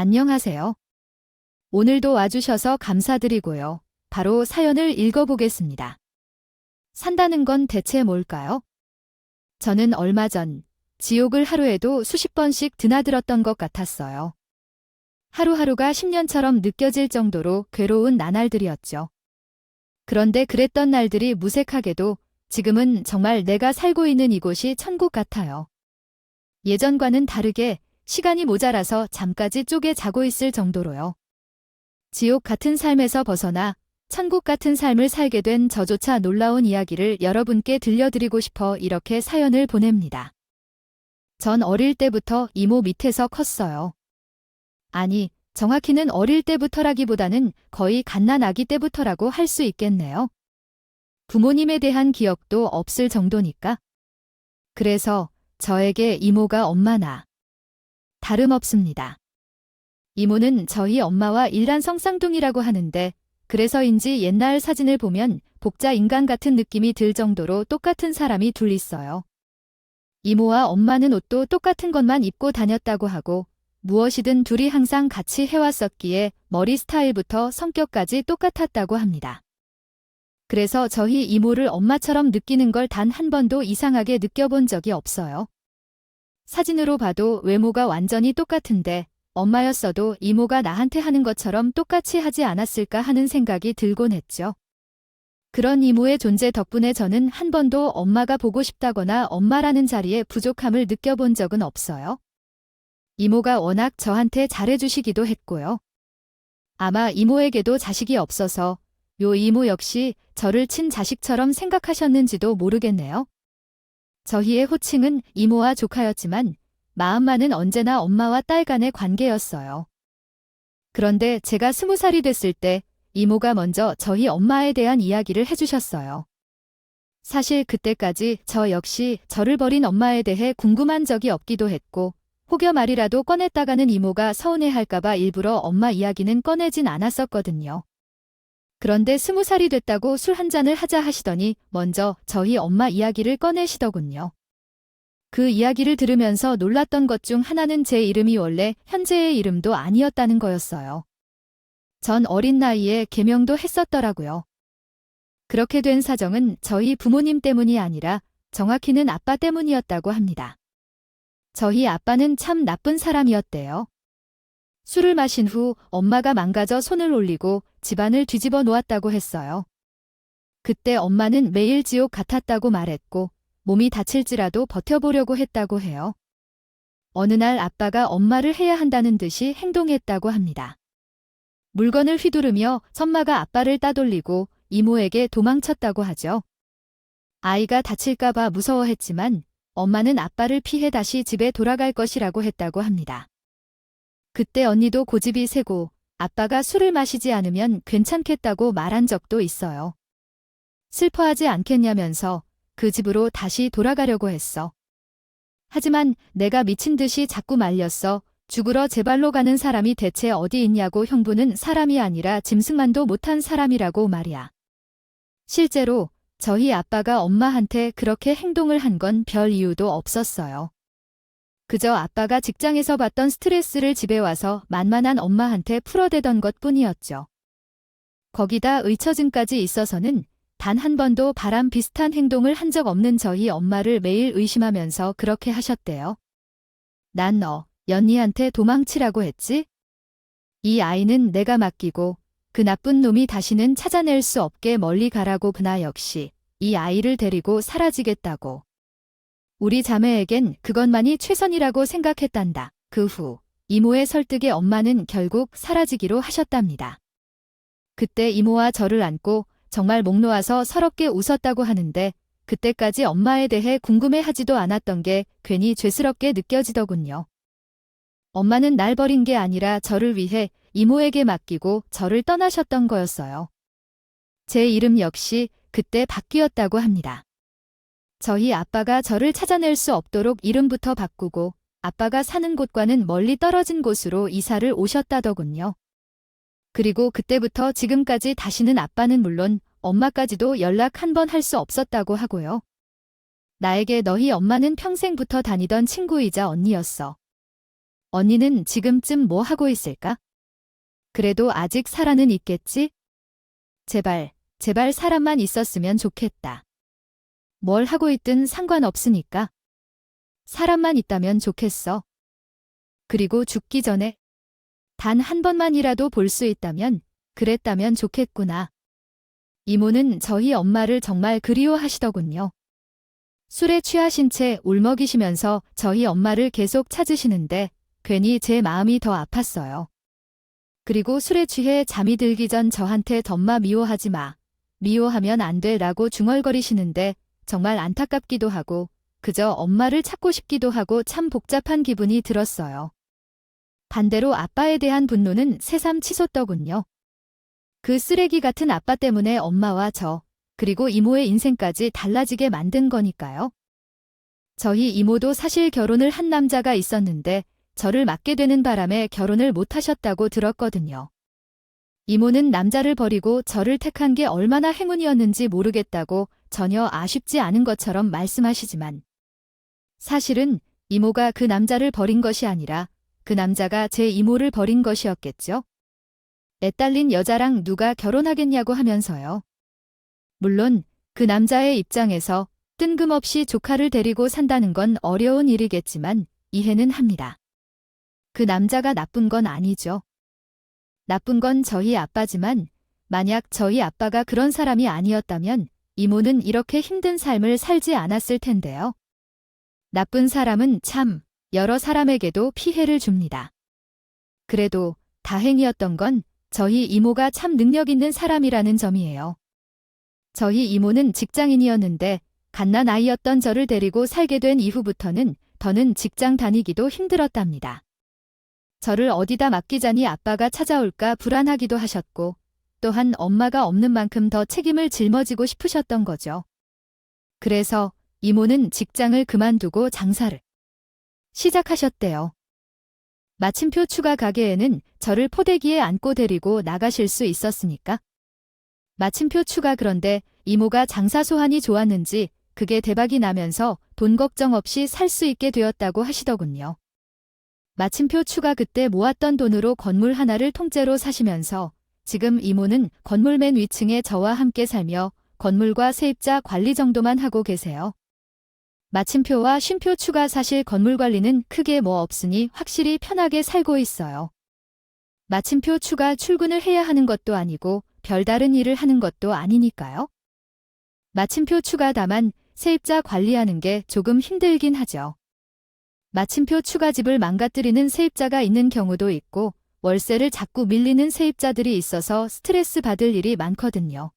안녕하세요. 오늘도 와주셔서 감사드리고요. 바로 사연을 읽어보겠습니다. 산다는 건 대체 뭘까요? 저는 얼마 전 지옥을 하루에도 수십 번씩 드나들었던 것 같았어요. 하루하루가 10년처럼 느껴질 정도로 괴로운 나날들이었죠. 그런데 그랬던 날들이 무색하게도 지금은 정말 내가 살고 있는 이곳이 천국 같아요. 예전과는 다르게 시간이 모자라서 잠까지 쪼개 자고 있을 정도로요. 지옥 같은 삶에서 벗어나 천국 같은 삶을 살게 된 저조차 놀라운 이야기를 여러분께 들려드리고 싶어 이렇게 사연을 보냅니다. 전 어릴 때부터 이모 밑에서 컸어요. 아니, 정확히는 어릴 때부터라기보다는 거의 갓난 아기 때부터라고 할 수 있겠네요. 부모님에 대한 기억도 없을 정도니까. 그래서 저에게 이모가 엄마나 다름없습니다. 이모는 저희 엄마와 일란성 쌍둥이라고 하는데 그래서인지 옛날 사진을 보면 복자 인간 같은 느낌이 들 정도로 똑같은 사람이 둘 있어요. 이모와 엄마는 옷도 똑같은 것만 입고 다녔다고 하고 무엇이든 둘이 항상 같이 해왔었기에 머리 스타일부터 성격까지 똑같았다고 합니다. 그래서 저희 이모를 엄마처럼 느끼는 걸 단 한 번도 이상하게 느껴본 적이 없어요. 사진으로 봐도 외모가 완전히 똑같은데 엄마였어도 이모가 나한테 하는 것처럼 똑같이 하지 않았을까 하는 생각이 들곤 했죠. 그런 이모의 존재 덕분에 저는 한 번도 엄마가 보고 싶다거나 엄마라는 자리에 부족함을 느껴본 적은 없어요. 이모가 워낙 저한테 잘해주시기도 했고요. 아마 이모에게도 자식이 없어서 요 이모 역시 저를 친자식처럼 생각하셨는지도 모르겠네요. 저희의 호칭은 이모와 조카였지만 마음만은 언제나 엄마와 딸 간의 관계였어요. 그런데 제가 20살이 됐을 때 이모가 먼저 저희 엄마에 대한 이야기를 해주셨어요. 사실 그때까지 저 역시 저를 버린 엄마에 대해 궁금한 적이 없기도 했고 혹여 말이라도 꺼냈다가는 이모가 서운해할까봐 일부러 엄마 이야기는 꺼내진 않았었거든요. 그런데 20살이 됐다고 술 한 잔을 하자 하시더니 먼저 저희 엄마 이야기를 꺼내시더군요. 그 이야기를 들으면서 놀랐던 것 중 하나는 제 이름이 원래 현재의 이름도 아니었다는 거였어요. 전 어린 나이에 개명도 했었더라고요. 그렇게 된 사정은 저희 부모님 때문이 아니라 정확히는 아빠 때문이었다고 합니다. 저희 아빠는 참 나쁜 사람이었대요. 술을 마신 후 엄마가 망가져 손을 올리고 집안을 뒤집어 놓았다고 했어요. 그때 엄마는 매일 지옥 같았다고 말했고 몸이 다칠지라도 버텨보려고 했다고 해요. 어느 날 아빠가 엄마를 해야 한다는 듯이 행동했다고 합니다. 물건을 휘두르며 엄마가 아빠를 따돌리고 이모에게 도망쳤다고 하죠. 아이가 다칠까봐 무서워했지만 엄마는 아빠를 피해 다시 집에 돌아갈 것이라고 했다고 합니다. 그때 언니도 고집이 세고 아빠가 술을 마시지 않으면 괜찮겠다고 말한 적도 있어요. 슬퍼하지 않겠냐면서 그 집으로 다시 돌아가려고 했어. 하지만 내가 미친 듯이 자꾸 말렸어. 죽으러 제 발로 가는 사람이 대체 어디 있냐고 형부는 사람이 아니라 짐승만도 못한 사람이라고 말이야. 실제로 저희 아빠가 엄마한테 그렇게 행동을 한 건 별 이유도 없었어요. 그저 아빠가 직장에서 받던 스트레스를 집에 와서 만만한 엄마한테 풀어대던 것뿐이었죠. 거기다 의처증까지 있어서는 단 한 번도 바람 비슷한 행동을 한 적 없는 저희 엄마를 매일 의심하면서 그렇게 하셨대요. 난 너, 연니한테 도망치라고 했지? 이 아이는 내가 맡기고 그 나쁜 놈이 다시는 찾아낼 수 없게 멀리 가라고 그나 역시 이 아이를 데리고 사라지겠다고. 우리 자매에겐 그것만이 최선이라고 생각했단다. 그 후 이모의 설득에 엄마는 결국 사라지기로 하셨답니다. 그때 이모와 저를 안고 정말 목 놓아서 서럽게 웃었다고 하는데 그때까지 엄마에 대해 궁금해하지도 않았던 게 괜히 죄스럽게 느껴지더군요. 엄마는 날 버린 게 아니라 저를 위해 이모에게 맡기고 저를 떠나셨던 거였어요. 제 이름 역시 그때 바뀌었다고 합니다. 저희 아빠가 저를 찾아낼 수 없도록 이름부터 바꾸고 아빠가 사는 곳과는 멀리 떨어진 곳으로 이사를 오셨다더군요. 그리고 그때부터 지금까지 다시는 아빠는 물론 엄마까지도 연락 한 번 할 수 없었다고 하고요. 나에게 너희 엄마는 평생부터 다니던 친구이자 언니였어. 언니는 지금쯤 뭐 하고 있을까? 그래도 아직 살아는 있겠지? 제발, 제발 사람만 있었으면 좋겠다. 뭘 하고 있든 상관없으니까. 사람만 있다면 좋겠어. 그리고 죽기 전에 단 한 번만이라도 볼 수 있다면, 그랬다면 좋겠구나. 이모는 저희 엄마를 정말 그리워하시더군요. 술에 취하신 채 울먹이시면서 저희 엄마를 계속 찾으시는데 괜히 제 마음이 더 아팠어요. 그리고 술에 취해 잠이 들기 전 저한테 덤마 미워하지 마. 미워하면 안 돼 라고 중얼거리시는데 정말 안타깝기도 하고 그저 엄마를 찾고 싶기도 하고 참 복잡한 기분이 들었어요. 반대로 아빠에 대한 분노는 새삼 치솟더군요. 그 쓰레기 같은 아빠 때문에 엄마와 저, 그리고 이모의 인생까지 달라지게 만든 거니까요. 저희 이모도 사실 결혼을 한 남자가 있었는데 저를 맞게 되는 바람에 결혼을 못 하셨다고 들었거든요. 이모는 남자를 버리고 저를 택한 게 얼마나 행운이었는지 모르겠다고 전혀 아쉽지 않은 것처럼 말씀하시지만 사실은 이모가 그 남자를 버린 것이 아니라 그 남자가 제 이모를 버린 것이었겠죠. 애 딸린 여자랑 누가 결혼하겠냐고 하면서요. 물론 그 남자의 입장에서 뜬금없이 조카를 데리고 산다는 건 어려운 일이겠지만 이해는 합니다. 그 남자가 나쁜 건 아니죠. 나쁜 건 저희 아빠지만 만약 저희 아빠가 그런 사람이 아니었다면 이모는 이렇게 힘든 삶을 살지 않았을 텐데요. 나쁜 사람은 참 여러 사람에게도 피해를 줍니다. 그래도 다행이었던 건 저희 이모가 참 능력 있는 사람이라는 점이에요. 저희 이모는 직장인이었는데 갓난 아이였던 저를 데리고 살게 된 이후부터는 더는 직장 다니기도 힘들었답니다. 저를 어디다 맡기자니 아빠가 찾아올까 불안하기도 하셨고 또한 엄마가 없는 만큼 더 책임을 짊어지고 싶으셨던 거죠. 그래서 이모는 직장을 그만두고 장사를 시작하셨대요. 마침표 추가 가게에는 저를 포대기에 안고 데리고 나가실 수 있었으니까. 마침표 추가 그런데 이모가 장사 소환이 좋았는지 그게 대박이 나면서 돈 걱정 없이 살 수 있게 되었다고 하시더군요. 마침표 추가 그때 모았던 돈으로 건물 하나를 통째로 사시면서 지금 이모는 건물 맨 위층에 저와 함께 살며 건물과 세입자 관리 정도만 하고 계세요. 마침표와 쉼표 추가 사실 건물 관리는 크게 뭐 없으니 확실히 편하게 살고 있어요. 마침표 추가 출근을 해야 하는 것도 아니고 별다른 일을 하는 것도 아니니까요. 마침표 추가 다만 세입자 관리하는 게 조금 힘들긴 하죠. 마침표 추가 집을 망가뜨리는 세입자가 있는 경우도 있고 월세를 자꾸 밀리는 세입자들이 있어서 스트레스 받을 일이 많거든요.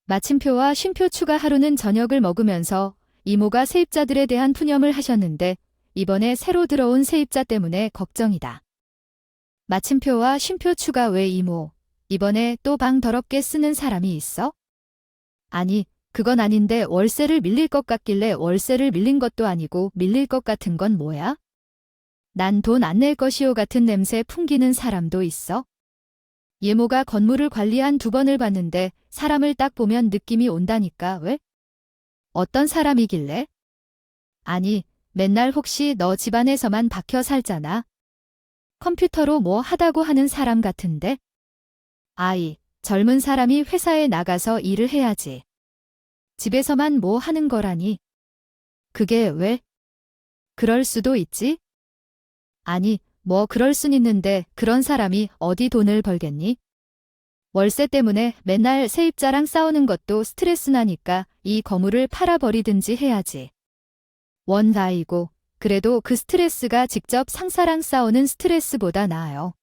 마침표와 쉼표 추가 하루는 저녁을 먹으면서 이모가 세입자들에 대한 푸념을 하셨는데 이번에 새로 들어온 세입자 때문에 걱정이다. 마침표와 쉼표 추가 외 이모, 이번에 또 방 더럽게 쓰는 사람이 있어? 아니, 그건 아닌데 월세를 밀릴 것 같길래 월세를 밀린 것도 아니고 밀릴 것 같은 건 뭐야? 난 돈 안 낼 것이오 같은 냄새 풍기는 사람도 있어? 예모가 건물을 관리한 2번을 봤는데 사람을 딱 보면 느낌이 온다니까 왜? 어떤 사람이길래? 아니, 맨날 혹시 너 집안에서만 박혀 살잖아. 컴퓨터로 뭐 하다고 하는 사람 같은데? 아이, 젊은 사람이 회사에 나가서 일을 해야지. 집에서만 뭐 하는 거라니. 그게 왜? 그럴 수도 있지? 아니, 뭐 그럴 순 있는데 그런 사람이 어디 돈을 벌겠니? 월세 때문에 맨날 세입자랑 싸우는 것도 스트레스 나니까 이 건물을 팔아버리든지 해야지. 원 나이고 그래도 그 스트레스가 직접 상사랑 싸우는 스트레스보다 나아요.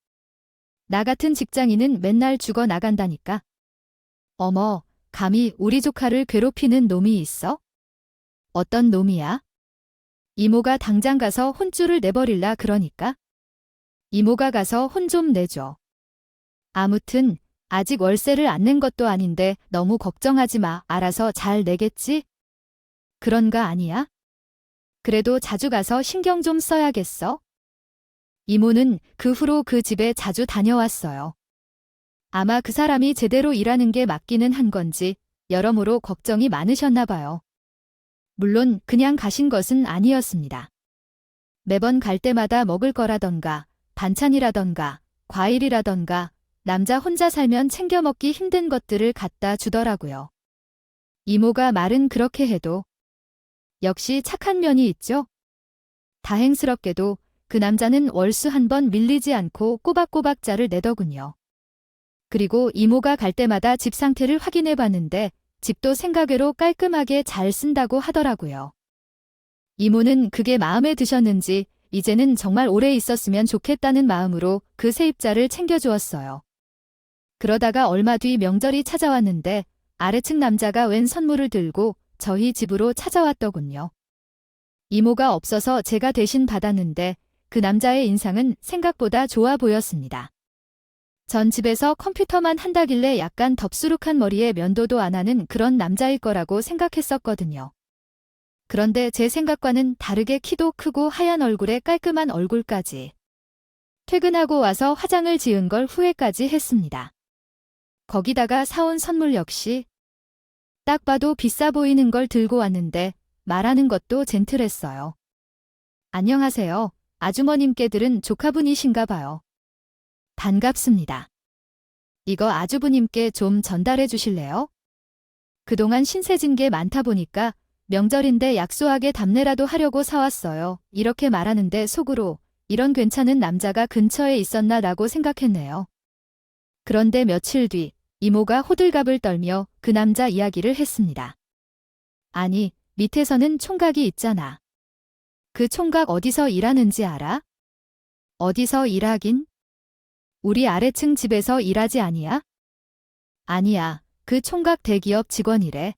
나 같은 직장인은 맨날 죽어 나간다니까. 어머, 감히 우리 조카를 괴롭히는 놈이 있어? 어떤 놈이야? 이모가 당장 가서 혼쭐을 내버릴라 그러니까. 이모가 가서 혼 좀 내줘. 아무튼 아직 월세를 안 낸 것도 아닌데 너무 걱정하지 마. 알아서 잘 내겠지? 그런가 아니야? 그래도 자주 가서 신경 좀 써야겠어. 이모는 그 후로 그 집에 자주 다녀왔어요. 아마 그 사람이 제대로 일하는 게 맞기는 한 건지 여러모로 걱정이 많으셨나 봐요. 물론 그냥 가신 것은 아니었습니다. 매번 갈 때마다 먹을 거라던가, 반찬이라던가, 과일이라던가, 남자 혼자 살면 챙겨 먹기 힘든 것들을 갖다 주더라고요. 이모가 말은 그렇게 해도 역시 착한 면이 있죠? 다행스럽게도 그 남자는 월수 한 번 밀리지 않고 꼬박꼬박 짤을 내더군요. 그리고 이모가 갈 때마다 집 상태를 확인해 봤는데 집도 생각외로 깔끔하게 잘 쓴다고 하더라고요. 이모는 그게 마음에 드셨는지 이제는 정말 오래 있었으면 좋겠다는 마음으로 그 세입자를 챙겨주었어요. 그러다가 얼마 뒤 명절이 찾아왔는데 아래층 남자가 웬 선물을 들고 저희 집으로 찾아왔더군요. 이모가 없어서 제가 대신 받았는데 그 남자의 인상은 생각보다 좋아 보였습니다. 전 집에서 컴퓨터만 한다길래 약간 덥수룩한 머리에 면도도 안 하는 그런 남자일 거라고 생각했었거든요. 그런데 제 생각과는 다르게 키도 크고 하얀 얼굴에 깔끔한 얼굴까지. 퇴근하고 와서 화장을 지은 걸 후회까지 했습니다. 거기다가 사온 선물 역시 딱 봐도 비싸 보이는 걸 들고 왔는데 말하는 것도 젠틀했어요. 안녕하세요. 아주머님께 들은 조카분이신가 봐요. 반갑습니다. 이거 아주부님께 좀 전달해 주실래요? 그동안 신세진 게 많다 보니까 명절인데 약소하게 답례라도 하려고 사왔어요. 이렇게 말하는데 속으로 이런 괜찮은 남자가 근처에 있었나 라고 생각했네요. 그런데 며칠 뒤 이모가 호들갑을 떨며 그 남자 이야기를 했습니다. 아니, 밑에서는 총각이 있잖아. 그 총각 어디서 일하는지 알아? 어디서 일하긴? 우리 아래층 집에서 일하지 아니야? 아니야, 그 총각 대기업 직원이래.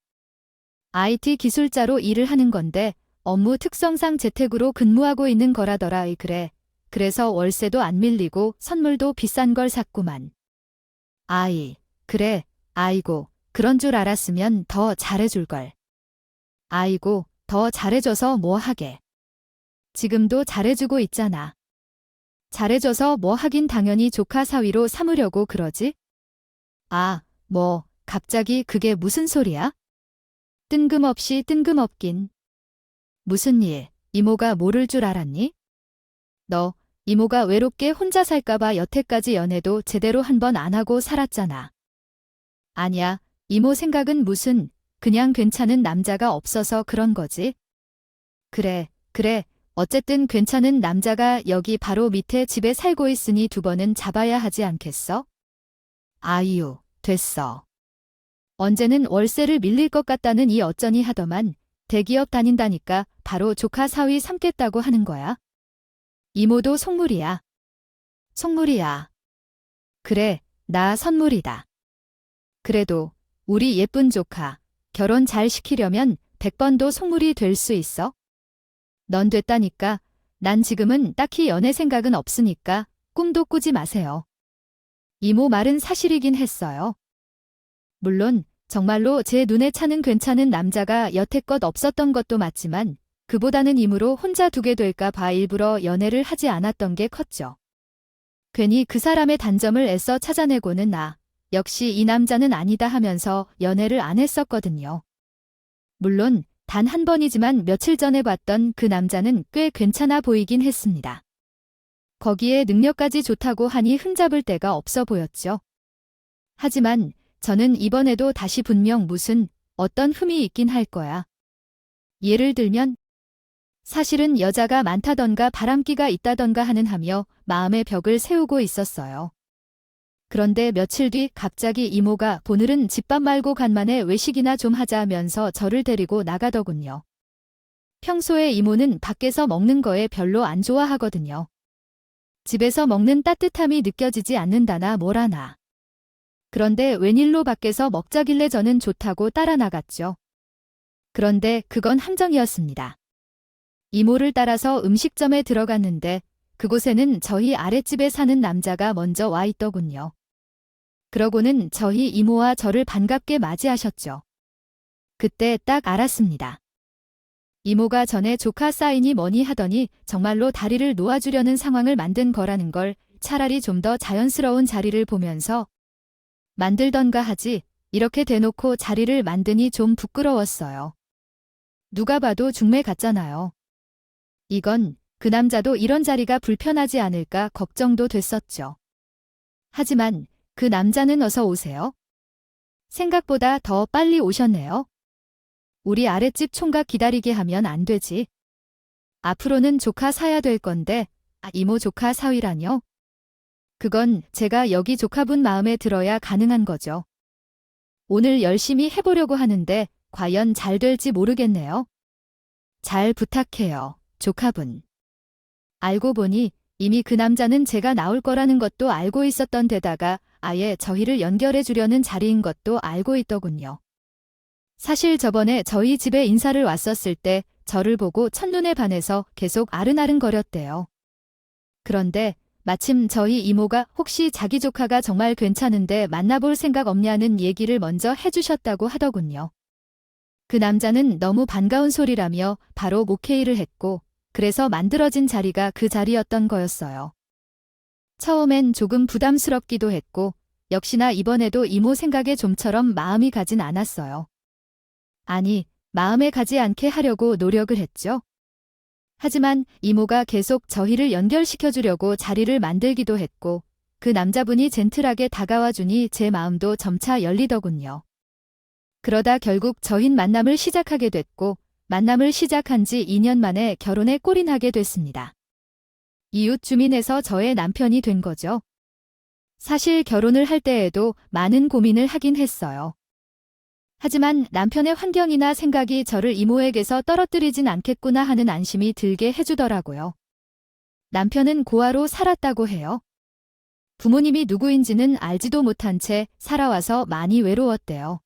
IT 기술자로 일을 하는 건데 업무 특성상 재택으로 근무하고 있는 거라더라. 그래. 그래서 월세도 안 밀리고 선물도 비싼 걸 샀구만. 아이, 그래. 아이고, 그런 줄 알았으면 더 잘해줄걸. 아이고, 더 잘해줘서 뭐 하게. 지금도 잘해주고 있잖아. 잘해줘서 뭐 하긴 당연히 조카 사위로 삼으려고 그러지? 아, 뭐, 갑자기 그게 무슨 소리야? 뜬금없이 뜬금없긴. 무슨 일, 이모가 모를 줄 알았니? 너, 이모가 외롭게 혼자 살까봐 여태까지 연애도 제대로 한 번 안 하고 살았잖아. 아니야, 이모 생각은 무슨, 그냥 괜찮은 남자가 없어서 그런 거지. 그래, 그래. 어쨌든 괜찮은 남자가 여기 바로 밑에 집에 살고 있으니 두 번은 잡아야 하지 않겠어? 아유, 됐어. 언제는 월세를 밀릴 것 같다는 이 어쩌니 하더만 대기업 다닌다니까 바로 조카 사위 삼겠다고 하는 거야. 이모도 속물이야. 속물이야. 그래, 나 선물이다. 그래도 우리 예쁜 조카 결혼 잘 시키려면 100번도 속물이 될 수 있어? 넌 됐다니까. 난 지금은 딱히 연애 생각은 없으니까 꿈도 꾸지 마세요. 이모 말은 사실이긴 했어요. 물론 정말로 제 눈에 차는 괜찮은 남자가 여태껏 없었던 것도 맞지만 그보다는 임으로 혼자 두게 될까 봐 일부러 연애를 하지 않았던 게 컸죠. 괜히 그 사람의 단점을 애써 찾아내고는 역시 이 남자는 아니다 하면서 연애를 안 했었거든요. 물론 단 한 번이지만 며칠 전에 봤던 그 남자는 꽤 괜찮아 보이긴 했습니다. 거기에 능력까지 좋다고 하니 흠잡을 데가 없어 보였죠. 하지만 저는 이번에도 다시 분명 무슨 어떤 흠이 있긴 할 거야. 예를 들면 사실은 여자가 많다던가 바람기가 있다던가 하며 마음의 벽을 세우고 있었어요. 그런데 며칠 뒤 갑자기 이모가 오늘은 집밥 말고 간만에 외식이나 좀 하자면서 저를 데리고 나가더군요. 평소에 이모는 밖에서 먹는 거에 별로 안 좋아하거든요. 집에서 먹는 따뜻함이 느껴지지 않는다나 뭐라나. 그런데 웬일로 밖에서 먹자길래 저는 좋다고 따라 나갔죠. 그런데 그건 함정이었습니다. 이모를 따라서 음식점에 들어갔는데 그곳에는 저희 아랫집에 사는 남자가 먼저 와 있더군요. 그러고는 저희 이모와 저를 반갑게 맞이하셨죠. 그때 딱 알았습니다. 이모가 전에 조카 사인이 뭐니 하더니 정말로 다리를 놓아주려는 상황을 만든 거라는 걸 차라리 좀 더 자연스러운 자리를 보면서 만들던가 하지 이렇게 대놓고 자리를 만드니 좀 부끄러웠어요. 누가 봐도 중매 같잖아요. 이건 그 남자도 이런 자리가 불편하지 않을까 걱정도 됐었죠. 하지만 그 남자는 어서 오세요. 생각보다 더 빨리 오셨네요. 우리 아랫집 총각 기다리게 하면 안 되지. 앞으로는 조카 사야 될 건데, 이모 조카 사위라뇨? 그건 제가 여기 조카분 마음에 들어야 가능한 거죠. 오늘 열심히 해보려고 하는데 과연 잘 될지 모르겠네요. 잘 부탁해요, 조카분. 알고 보니 이미 그 남자는 제가 나올 거라는 것도 알고 있었던 데다가 아예 저희를 연결해 주려는 자리인 것도 알고 있더군요. 사실 저번에 저희 집에 인사를 왔었을 때 저를 보고 첫눈에 반해서 계속 아른아른거렸대요. 그런데 마침 저희 이모가 혹시 자기 조카가 정말 괜찮은데 만나볼 생각 없냐는 얘기를 먼저 해주셨다고 하더군요. 그 남자는 너무 반가운 소리라며 바로 오케이를 했고 그래서 만들어진 자리가 그 자리였던 거였어요. 처음엔 조금 부담스럽기도 했고 역시나 이번에도 이모 생각에 좀처럼 마음이 가진 않았어요. 아니, 마음에 가지 않게 하려고 노력을 했죠. 하지만 이모가 계속 저희를 연결시켜주려고 자리를 만들기도 했고 그 남자분이 젠틀하게 다가와 주니 제 마음도 점차 열리더군요. 그러다 결국 저흰 만남을 시작하게 됐고 만남을 시작한 지 2년 만에 결혼에 골인하게 됐습니다. 이웃 주민에서 저의 남편이 된 거죠. 사실 결혼을 할 때에도 많은 고민을 하긴 했어요. 하지만 남편의 환경이나 생각이 저를 이모에게서 떨어뜨리진 않겠구나 하는 안심이 들게 해주더라고요. 남편은 고아로 살았다고 해요. 부모님이 누구인지는 알지도 못한 채 살아와서 많이 외로웠대요.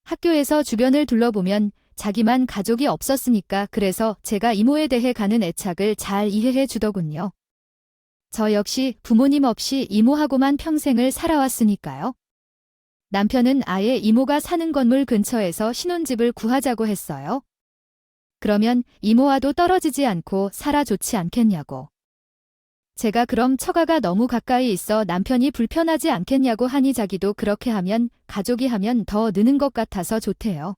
학교에서 주변을 둘러보면 자기만 가족이 없었으니까 그래서 제가 이모에 대해 가는 애착을 잘 이해해 주더군요. 저 역시 부모님 없이 이모하고만 평생을 살아왔으니까요. 남편은 아예 이모가 사는 건물 근처에서 신혼집을 구하자고 했어요. 그러면 이모와도 떨어지지 않고 살아 좋지 않겠냐고. 제가 그럼 처가가 너무 가까이 있어 남편이 불편하지 않겠냐고 하니 자기도 그렇게 하면 가족이 하면 더 느는 것 같아서 좋대요.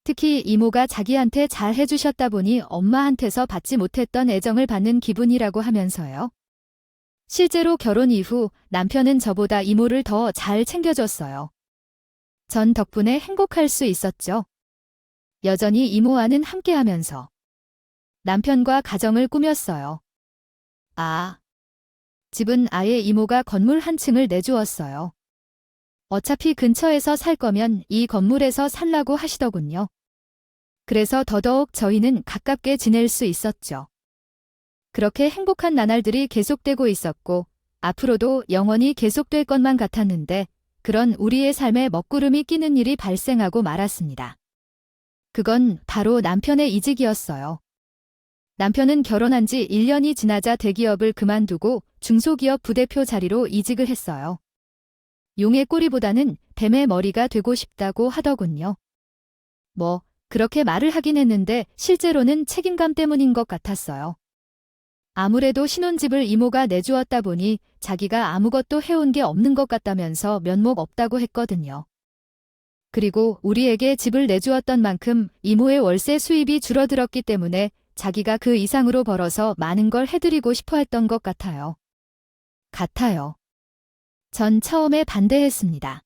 특히 이모가 자기한테 잘 해주셨다 보니 엄마한테서 받지 못했던 애정을 받는 기분이라고 하면서요. 실제로 결혼 이후 남편은 저보다 이모를 더 잘 챙겨줬어요. 전 덕분에 행복할 수 있었죠. 여전히 이모와는 함께하면서 남편과 가정을 꾸몄어요. 집은 아예 이모가 건물 한 층을 내주었어요. 어차피 근처에서 살 거면 이 건물에서 살라고 하시더군요. 그래서 더더욱 저희는 가깝게 지낼 수 있었죠. 그렇게 행복한 나날들이 계속되고 있었고 앞으로도 영원히 계속될 것만 같았는데 그런 우리의 삶에 먹구름이 끼는 일이 발생하고 말았습니다. 그건 바로 남편의 이직이었어요. 남편은 결혼한 지 1년이 지나자 대기업을 그만두고 중소기업 부대표 자리로 이직을 했어요. 용의 꼬리보다는 뱀의 머리가 되고 싶다고 하더군요. 그렇게 말을 하긴 했는데 실제로는 책임감 때문인 것 같았어요. 아무래도 신혼집을 이모가 내주었다 보니 자기가 아무것도 해온 게 없는 것 같다면서 면목 없다고 했거든요. 그리고 우리에게 집을 내주었던 만큼 이모의 월세 수입이 줄어들었기 때문에 자기가 그 이상으로 벌어서 많은 걸 해드리고 싶어 했던 것 같아요. 전 처음에 반대했습니다.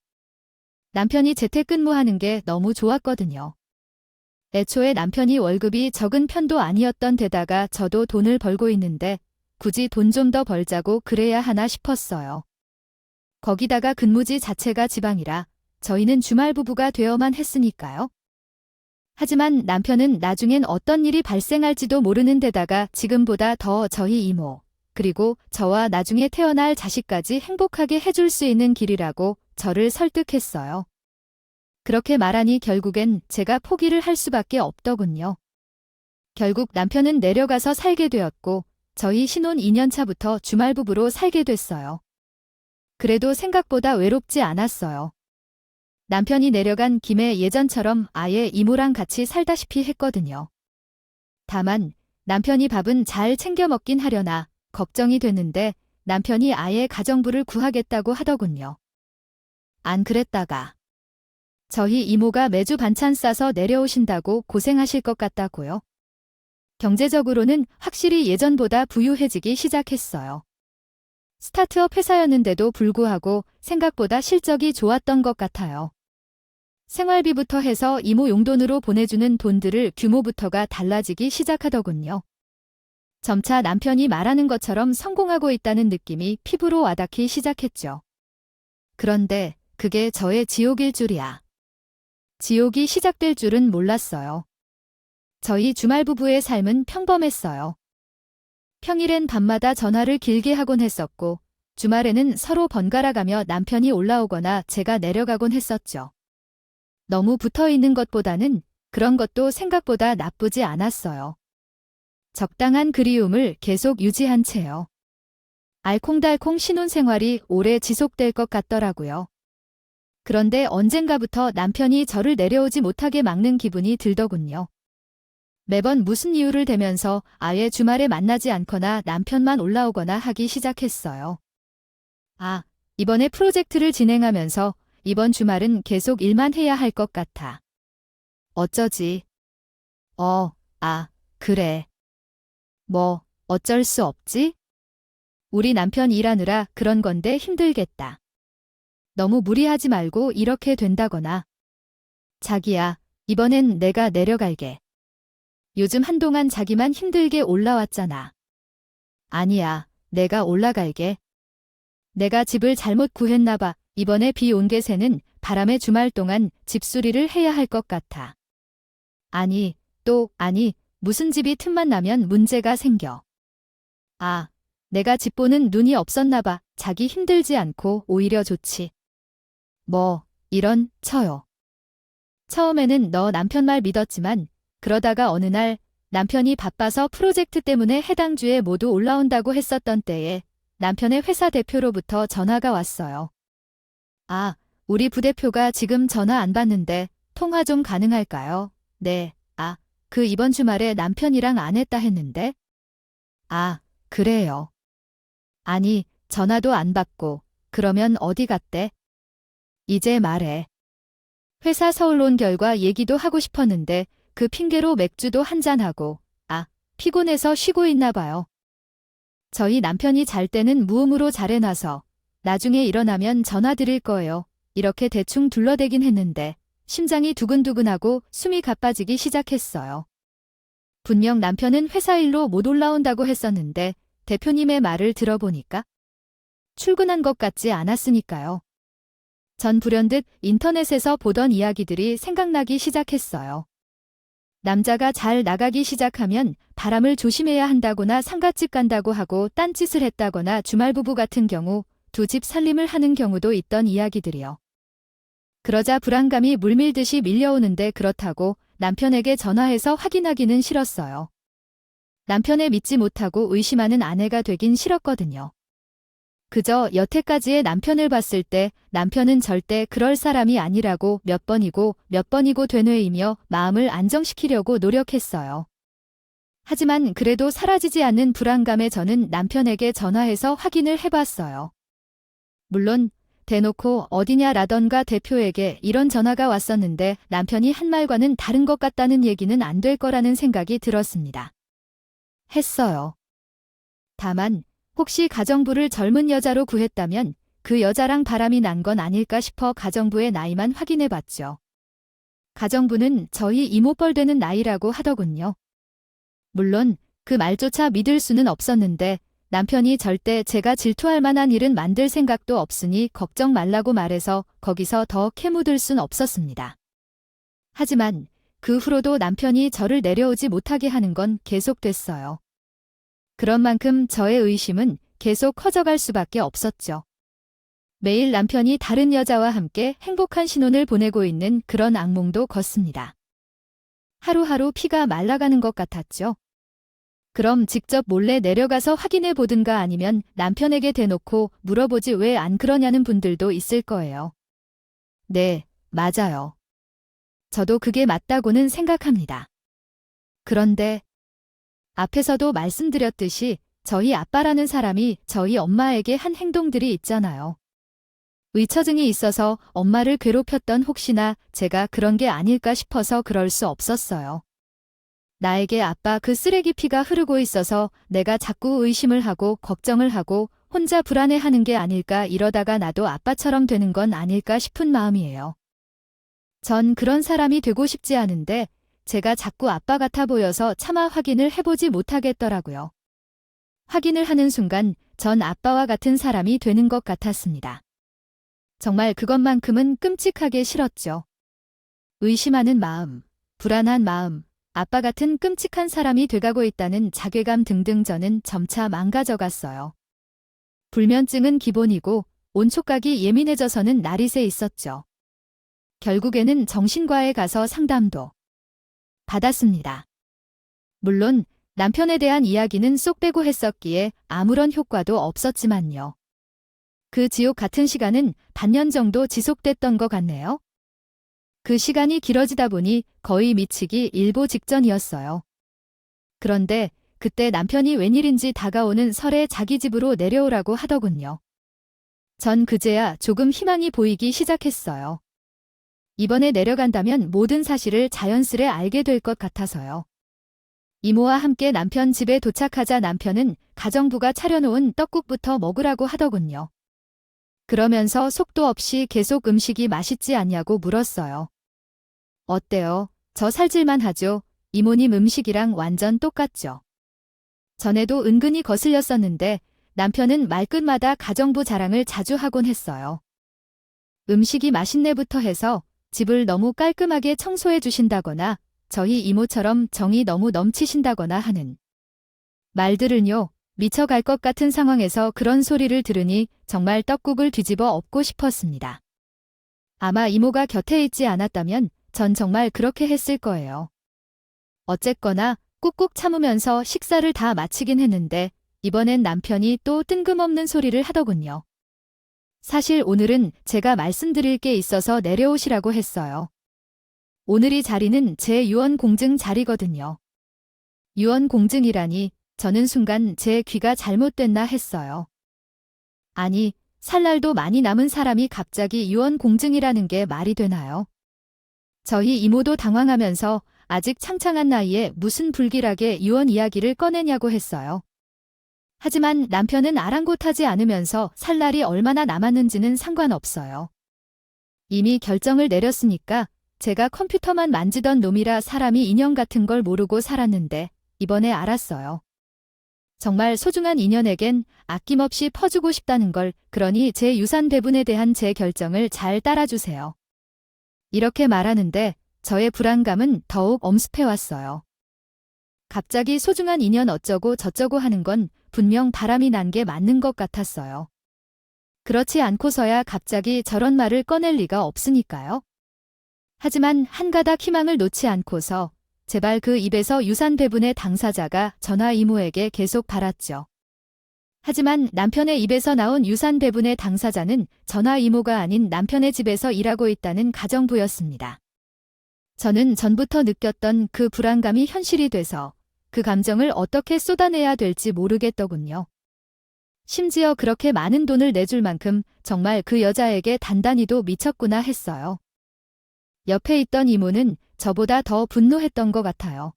남편이 재택근무하는 게 너무 좋았거든요. 애초에 남편이 월급이 적은 편도 아니었던 데다가 저도 돈을 벌고 있는데 굳이 돈 좀 더 벌자고 그래야 하나 싶었어요. 거기다가 근무지 자체가 지방이라 저희는 주말 부부가 되어만 했으니까요. 하지만 남편은 나중엔 어떤 일이 발생할지도 모르는 데다가 지금보다 더 저희 이모, 그리고 저와 나중에 태어날 자식까지 행복하게 해줄 수 있는 길이라고 저를 설득했어요. 그렇게 말하니 결국엔 제가 포기를 할 수밖에 없더군요. 결국 남편은 내려가서 살게 되었고 저희 신혼 2년 차부터 주말 부부로 살게 됐어요. 그래도 생각보다 외롭지 않았어요. 남편이 내려간 김에 예전처럼 아예 이모랑 같이 살다시피 했거든요. 다만 남편이 밥은 잘 챙겨 먹긴 하려나 걱정이 됐는데 남편이 아예 가정부를 구하겠다고 하더군요. 안 그랬다가 저희 이모가 매주 반찬 싸서 내려오신다고 고생하실 것 같다고요. 경제적으로는 확실히 예전보다 부유해지기 시작했어요. 스타트업 회사였는데도 불구하고 생각보다 실적이 좋았던 것 같아요. 생활비부터 해서 이모 용돈으로 보내주는 돈들을 규모부터가 달라지기 시작하더군요. 점차 남편이 말하는 것처럼 성공하고 있다는 느낌이 피부로 와닿기 시작했죠. 그런데 그게 저의 지옥일 줄이야. 지옥이 시작될 줄은 몰랐어요. 저희 주말 부부의 삶은 평범했어요. 평일엔 밤마다 전화를 길게 하곤 했었고, 주말에는 서로 번갈아가며 남편이 올라오거나 제가 내려가곤 했었죠. 너무 붙어 있는 것보다는 그런 것도 생각보다 나쁘지 않았어요. 적당한 그리움을 계속 유지한 채요. 알콩달콩 신혼생활이 오래 지속될 것 같더라고요. 그런데 언젠가부터 남편이 저를 내려오지 못하게 막는 기분이 들더군요. 매번 무슨 이유를 대면서 아예 주말에 만나지 않거나 남편만 올라오거나 하기 시작했어요. 아, 이번에 프로젝트를 진행하면서 이번 주말은 계속 일만 해야 할 것 같아. 어쩌지? 그래. 뭐, 어쩔 수 없지? 우리 남편 일하느라 그런 건데 힘들겠다. 너무 무리하지 말고 이렇게 된다거나. 자기야, 이번엔 내가 내려갈게. 요즘 한동안 자기만 힘들게 올라왔잖아. 아니야, 내가 올라갈게. 내가 집을 잘못 구했나 봐. 이번에 비 온 게 새는 바람에 주말 동안 집수리를 해야 할 것 같아. 아니, 무슨 집이 틈만 나면 문제가 생겨. 내가 집 보는 눈이 없었나 봐. 자기 힘들지 않고 오히려 좋지. 쳐요. 처음에는 너 남편 말 믿었지만 그러다가 어느 날 남편이 바빠서 프로젝트 때문에 해당 주에 모두 올라온다고 했었던 때에 남편의 회사 대표로부터 전화가 왔어요. 우리 부대표가 지금 전화 안 받는데 통화 좀 가능할까요? 네. 이번 주말에 남편이랑 안 했다 했는데? 그래요. 아니, 전화도 안 받고 그러면 어디 갔대? 이제 말해. 회사 서울 온 결과 얘기도 하고 싶었는데 그 핑계로 맥주도 한잔하고 피곤해서 쉬고 있나 봐요. 저희 남편이 잘 때는 무음으로 잘해놔서 나중에 일어나면 전화 드릴 거예요. 이렇게 대충 둘러대긴 했는데 심장이 두근두근하고 숨이 가빠지기 시작했어요. 분명 남편은 회사 일로 못 올라온다고 했었는데 대표님의 말을 들어보니까 출근한 것 같지 않았으니까요. 전 불현듯 인터넷에서 보던 이야기들이 생각나기 시작했어요. 남자가 잘 나가기 시작하면 바람을 조심해야 한다거나 상갓집 간다고 하고 딴짓을 했다거나 주말부부 같은 경우 두 집 살림을 하는 경우도 있던 이야기들이요. 그러자 불안감이 물밀듯이 밀려오는데 그렇다고 남편에게 전화해서 확인하기는 싫었어요. 남편을 믿지 못하고 의심하는 아내가 되긴 싫었거든요. 그저 여태까지의 남편을 봤을 때 남편은 절대 그럴 사람이 아니라고 몇 번이고 되뇌이며 마음을 안정시키려고 노력했어요. 하지만 그래도 사라지지 않는 불안감에 저는 남편에게 전화해서 확인을 해봤어요. 물론 대놓고 어디냐라던가 대표에게 이런 전화가 왔었는데 남편이 한 말과는 다른 것 같다는 얘기는 안 될 거라는 생각이 들었습니다. 했어요. 다만 혹시 가정부를 젊은 여자로 구했다면 그 여자랑 바람이 난 건 아닐까 싶어 가정부의 나이만 확인해봤죠. 가정부는 저희 이모뻘 되는 나이라고 하더군요. 물론 그 말조차 믿을 수는 없었는데 남편이 절대 제가 질투할 만한 일은 만들 생각도 없으니 걱정 말라고 말해서 거기서 더 캐묻을 순 없었습니다. 하지만 그 후로도 남편이 저를 내려오지 못하게 하는 건 계속됐어요. 그런 만큼 저의 의심은 계속 커져갈 수밖에 없었죠. 매일 남편이 다른 여자와 함께 행복한 신혼을 보내고 있는 그런 악몽도 꿨습니다. 하루하루 피가 말라가는 것 같았죠. 그럼 직접 몰래 내려가서 확인해 보든가 아니면 남편에게 대놓고 물어보지 왜 안 그러냐는 분들도 있을 거예요. 네, 맞아요. 저도 그게 맞다고는 생각합니다. 그런데 앞에서도 말씀드렸듯이 저희 아빠라는 사람이 저희 엄마에게 한 행동들이 있잖아요. 의처증이 있어서 엄마를 괴롭혔던 혹시나 제가 그런 게 아닐까 싶어서 그럴 수 없었어요. 나에게 아빠 그 쓰레기 피가 흐르고 있어서 내가 자꾸 의심을 하고 걱정을 하고 혼자 불안해하는 게 아닐까 이러다가 나도 아빠처럼 되는 건 아닐까 싶은 마음이에요. 전 그런 사람이 되고 싶지 않은데 제가 자꾸 아빠 같아 보여서 차마 확인을 해보지 못하겠더라고요. 확인을 하는 순간 전 아빠와 같은 사람이 되는 것 같았습니다. 정말 그것만큼은 끔찍하게 싫었죠. 의심하는 마음, 불안한 마음, 아빠 같은 끔찍한 사람이 돼가고 있다는 자괴감 등등 저는 점차 망가져갔어요. 불면증은 기본이고 온촉각이 예민해져서는 날이 새 있었죠. 결국에는 정신과에 가서 상담도 받았습니다. 물론 남편에 대한 이야기는 쏙 빼고 했었기에 아무런 효과도 없었지만요. 그 지옥 같은 시간은 반년 정도 지속됐던 것 같네요. 그 시간이 길어지다 보니 거의 미치기 일보 직전이었어요. 그런데 그때 남편이 웬일인지 다가오는 설에 자기 집으로 내려오라고 하더군요. 전 그제야 조금 희망이 보이기 시작했어요. 이번에 내려간다면 모든 사실을 자연스레 알게 될 것 같아서요. 이모와 함께 남편 집에 도착하자 남편은 가정부가 차려놓은 떡국부터 먹으라고 하더군요. 그러면서 속도 없이 계속 음식이 맛있지 않냐고 물었어요. 어때요? 저 살찔만 하죠? 이모님 음식이랑 완전 똑같죠? 전에도 은근히 거슬렸었는데 남편은 말끝마다 가정부 자랑을 자주 하곤 했어요. 음식이 맛있네부터 해서 집을 너무 깔끔하게 청소해 주신다거나 저희 이모처럼 정이 너무 넘치신다거나 하는 말들은요, 미쳐갈 것 같은 상황에서 그런 소리를 들으니 정말 떡국을 뒤집어 엎고 싶었습니다. 아마 이모가 곁에 있지 않았다면 전 정말 그렇게 했을 거예요. 어쨌거나 꾹꾹 참으면서 식사를 다 마치긴 했는데 이번엔 남편이 또 뜬금없는 소리를 하더군요. 사실 오늘은 제가 말씀드릴 게 있어서 내려오시라고 했어요. 오늘이 자리는 제 유언 공증 자리거든요. 유언 공증이라니 저는 순간 제 귀가 잘못됐나 했어요. 아니, 살 날도 많이 남은 사람이 갑자기 유언 공증이라는 게 말이 되나요? 저희 이모도 당황하면서 아직 창창한 나이에 무슨 불길하게 유언 이야기를 꺼내냐고 했어요. 하지만 남편은 아랑곳하지 않으면서 살 날이 얼마나 남았는지는 상관없어요. 이미 결정을 내렸으니까 제가 컴퓨터만 만지던 놈이라 사람이 인연 같은 걸 모르고 살았는데 이번에 알았어요. 정말 소중한 인연에겐 아낌없이 퍼주고 싶다는 걸, 그러니 제 유산 배분에 대한 제 결정을 잘 따라주세요. 이렇게 말하는데 저의 불안감은 더욱 엄습해왔어요. 갑자기 소중한 인연 어쩌고 저쩌고 하는 건 분명 바람이 난 게 맞는 것 같았어요. 그렇지 않고서야 갑자기 저런 말을 꺼낼 리가 없으니까요. 하지만 한 가닥 희망을 놓지 않고서 제발 그 입에서 유산 배분의 당사자가 전하 이모에게 계속 바랐죠. 하지만 남편의 입에서 나온 유산 배분의 당사자는 전하 이모가 아닌 남편의 집에서 일하고 있다는 가정부였습니다. 저는 전부터 느꼈던 그 불안감이 현실이 돼서 그 감정을 어떻게 쏟아내야 될지 모르겠더군요. 심지어 그렇게 많은 돈을 내줄 만큼 정말 그 여자에게 단단히도 미쳤구나 했어요. 옆에 있던 이모는 저보다 더 분노했던 것 같아요.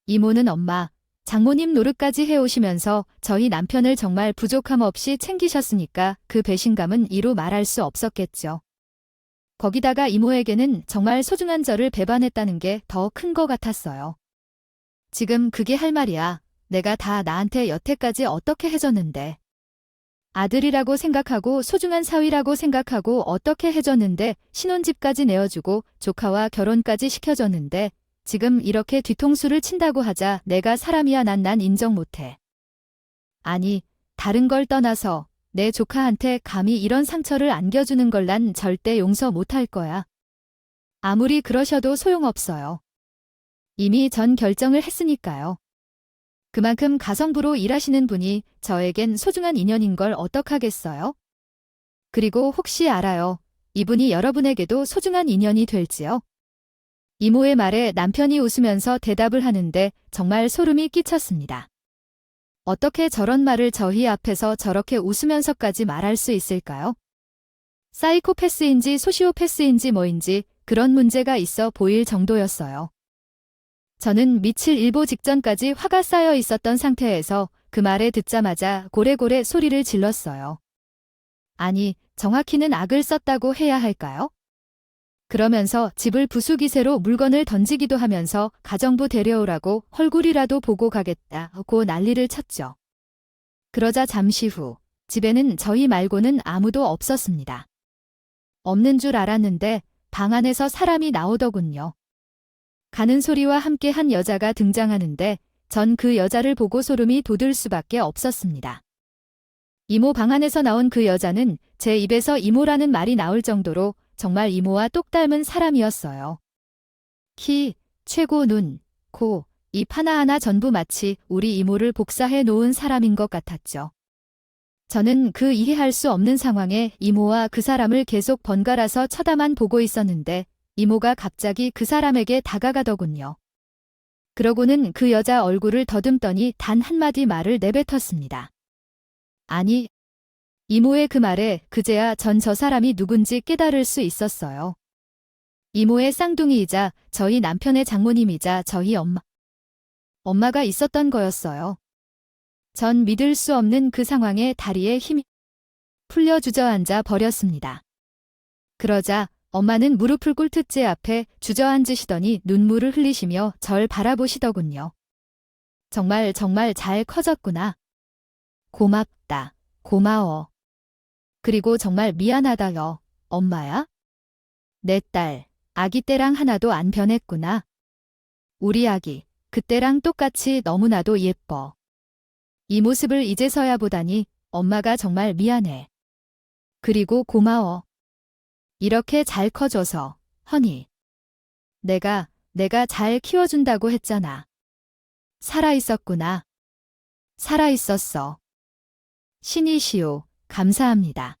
이모는 엄마, 장모님 노릇까지 해오시면서 저희 남편을 정말 부족함 없이 챙기셨으니까 그 배신감은 이루 말할 수 없었겠죠. 거기다가 이모에게는 정말 소중한 저를 배반했다는 게 더 큰 것 같았어요. 지금 그게 할 말이야. 내가 다 나한테 여태까지 어떻게 해줬는데. 아들이라고 생각하고 소중한 사위라고 생각하고 어떻게 해줬는데, 신혼집까지 내어주고 조카와 결혼까지 시켜줬는데 지금 이렇게 뒤통수를 친다고 하자 내가 사람이야. 난 인정 못해. 아니, 다른 걸 떠나서 내 조카한테 감히 이런 상처를 안겨주는 걸 난 절대 용서 못할 거야. 아무리 그러셔도 소용없어요. 이미 전 결정을 했으니까요. 그만큼 가성부로 일하시는 분이 저에겐 소중한 인연인 걸 어떡하겠어요? 그리고 혹시 알아요? 이분이 여러분에게도 소중한 인연이 될지요? 이모의 말에 남편이 웃으면서 대답을 하는데 정말 소름이 끼쳤습니다. 어떻게 저런 말을 저희 앞에서 저렇게 웃으면서까지 말할 수 있을까요? 사이코패스인지 소시오패스인지 뭐인지 그런 문제가 있어 보일 정도였어요. 저는 미칠 일보 직전까지 화가 쌓여 있었던 상태에서 그 말을 듣자마자 고래고래 소리를 질렀어요. 아니, 정확히는 악을 썼다고 해야 할까요? 그러면서 집을 부수기세로 물건을 던지기도 하면서 가정부 데려오라고 얼굴이라도 보고 가겠다고 난리를 쳤죠. 그러자 잠시 후 집에는 저희 말고는 아무도 없었습니다. 없는 줄 알았는데 방 안에서 사람이 나오더군요. 가는 소리와 함께 한 여자가 등장하는데 전 그 여자를 보고 소름이 돋을 수밖에 없었습니다. 이모 방 안에서 나온 그 여자는 제 입에서 이모라는 말이 나올 정도로 정말 이모와 똑 닮은 사람이었어요. 키, 최고 눈, 코, 입 하나하나 전부 마치 우리 이모를 복사해 놓은 사람인 것 같았죠. 저는 그 이해할 수 없는 상황에 이모와 그 사람을 계속 번갈아서 쳐다만 보고 있었는데 이모가 갑자기 그 사람에게 다가가더군요. 그러고는 그 여자 얼굴을 더듬더니 단 한마디 말을 내뱉었습니다. 아니, 이모의 그 말에 그제야 전 저 사람이 누군지 깨달을 수 있었어요. 이모의 쌍둥이이자 저희 남편의 장모님이자 저희 엄마가 있었던 거였어요. 전 믿을 수 없는 그 상황에 다리에 힘이 풀려 주저앉아 버렸습니다. 그러자 엄마는 무릎을 꿇듯제 앞에 주저앉으시더니 눈물을 흘리시며 절 바라보시더군요. 정말 잘 커졌구나. 고맙다. 고마워. 그리고 정말 미안하다요. 엄마야? 내 딸, 아기 때랑 하나도 안 변했구나. 우리 아기, 그때랑 똑같이 너무나도 예뻐. 이 모습을 이제서야 보다니 엄마가 정말 미안해. 그리고 고마워. 이렇게 잘 커줘서, 허니. 내가 잘 키워준다고 했잖아. 살아있었구나. 살아있었어. 신이시오, 감사합니다.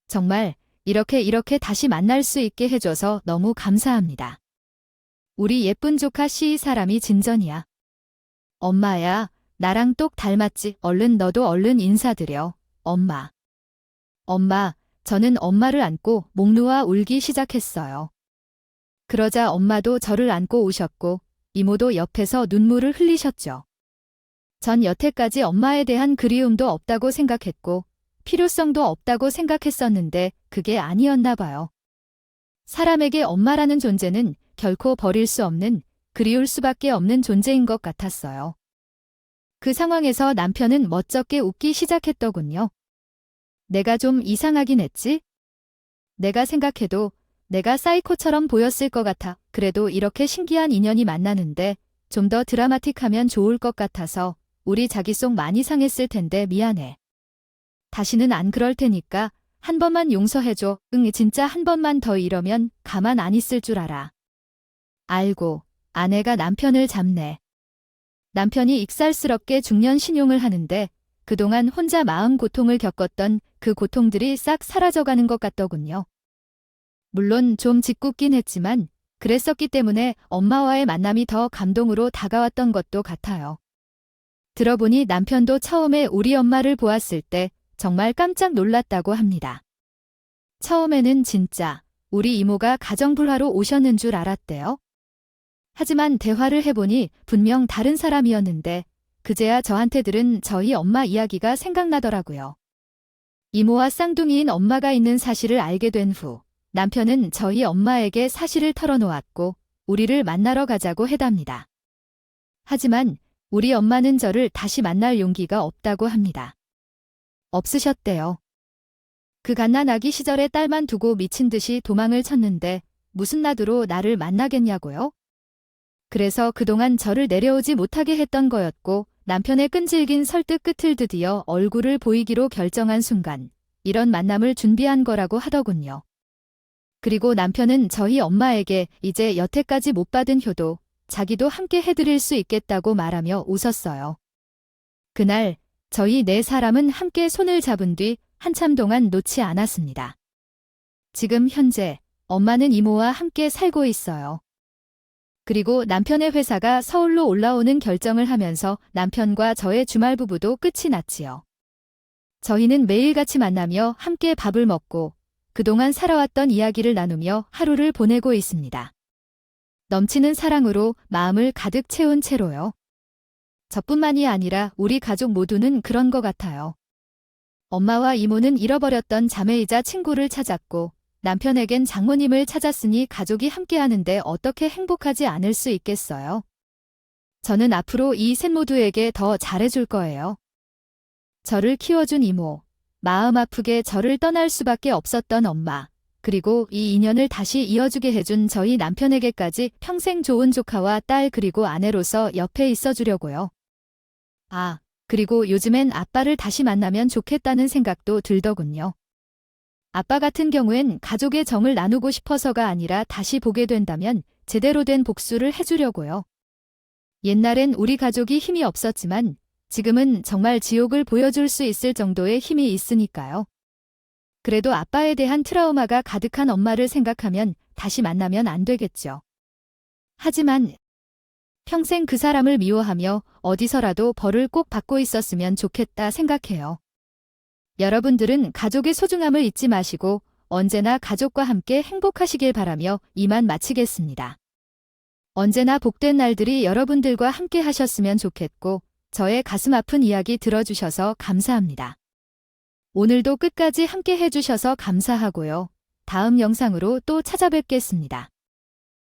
정말 이렇게 다시 만날 수 있게 해줘서 너무 감사합니다. 우리 예쁜 조카 씨 사람이 진전이야. 엄마야, 나랑 똑 닮았지. 얼른 너도 얼른 인사드려. 엄마. 엄마, 저는 엄마를 안고 목 놓아 울기 시작했어요. 그러자 엄마도 저를 안고 우셨고 이모도 옆에서 눈물을 흘리셨죠. 전 여태까지 엄마에 대한 그리움도 없다고 생각했고 필요성도 없다고 생각했었는데 그게 아니었나 봐요. 사람에게 엄마라는 존재는 결코 버릴 수 없는, 그리울 수밖에 없는 존재인 것 같았어요. 그 상황에서 남편은 멋쩍게 웃기 시작했더군요. 내가 좀 이상하긴 했지? 내가 생각해도 내가 사이코처럼 보였을 것 같아. 그래도 이렇게 신기한 인연이 만나는데 좀 더 드라마틱하면 좋을 것 같아서 우리 자기 속 많이 상했을 텐데 미안해. 다시는 안 그럴 테니까 한 번만 용서해줘. 응, 진짜 한 번만 더 이러면 가만 안 있을 줄 알아. 알고 아내가 남편을 잡네. 남편이 익살스럽게 중년 신용을 하는데 그동안 혼자 마음 고통을 겪었던 그 고통들이 싹 사라져가는 것 같더군요. 물론 좀 짓궂긴 했지만 그랬었기 때문에 엄마와의 만남이 더 감동으로 다가왔던 것도 같아요. 들어보니 남편도 처음에 우리 엄마를 보았을 때 정말 깜짝 놀랐다고 합니다. 처음에는 진짜 우리 이모가 가정불화로 오셨는 줄 알았대요. 하지만 대화를 해보니 분명 다른 사람이었는데 그제야 저한테 들은 저희 엄마 이야기가 생각나더라고요. 이모와 쌍둥이인 엄마가 있는 사실을 알게 된 후 남편은 저희 엄마에게 사실을 털어놓았고 우리를 만나러 가자고 해답니다. 하지만 우리 엄마는 저를 다시 만날 용기가 없다고 합니다. 없으셨대요. 그 갓난아기 시절에 딸만 두고 미친 듯이 도망을 쳤는데 무슨 놔두로 나를 만나겠냐고요? 그래서 그동안 저를 내려오지 못하게 했던 거였고 남편의 끈질긴 설득 끝을 드디어 얼굴을 보이기로 결정한 순간 이런 만남을 준비한 거라고 하더군요. 그리고 남편은 저희 엄마에게 이제 여태까지 못 받은 효도 자기도 함께 해드릴 수 있겠다고 말하며 웃었어요. 그날 저희 네 사람은 함께 손을 잡은 뒤 한참 동안 놓지 않았습니다. 지금 현재 엄마는 이모와 함께 살고 있어요. 그리고 남편의 회사가 서울로 올라오는 결정을 하면서 남편과 저의 주말 부부도 끝이 났지요. 저희는 매일같이 만나며 함께 밥을 먹고 그동안 살아왔던 이야기를 나누며 하루를 보내고 있습니다. 넘치는 사랑으로 마음을 가득 채운 채로요. 저뿐만이 아니라 우리 가족 모두는 그런 것 같아요. 엄마와 이모는 잃어버렸던 자매이자 친구를 찾았고 남편에겐 장모님을 찾았으니 가족이 함께하는데 어떻게 행복하지 않을 수 있겠어요? 저는 앞으로 이 셋 모두에게 더 잘해줄 거예요. 저를 키워준 이모, 마음 아프게 저를 떠날 수밖에 없었던 엄마, 그리고 이 인연을 다시 이어주게 해준 저희 남편에게까지 평생 좋은 조카와 딸 그리고 아내로서 옆에 있어주려고요. 아, 그리고 요즘엔 아빠를 다시 만나면 좋겠다는 생각도 들더군요. 아빠 같은 경우엔 가족의 정을 나누고 싶어서가 아니라 다시 보게 된다면 제대로 된 복수를 해주려고요. 옛날엔 우리 가족이 힘이 없었지만 지금은 정말 지옥을 보여줄 수 있을 정도의 힘이 있으니까요. 그래도 아빠에 대한 트라우마가 가득한 엄마를 생각하면 다시 만나면 안 되겠죠. 하지만 평생 그 사람을 미워하며 어디서라도 벌을 꼭 받고 있었으면 좋겠다 생각해요. 여러분들은 가족의 소중함을 잊지 마시고 언제나 가족과 함께 행복하시길 바라며 이만 마치겠습니다. 언제나 복된 날들이 여러분들과 함께 하셨으면 좋겠고 저의 가슴 아픈 이야기 들어주셔서 감사합니다. 오늘도 끝까지 함께 해주셔서 감사하고요. 다음 영상으로 또 찾아뵙겠습니다.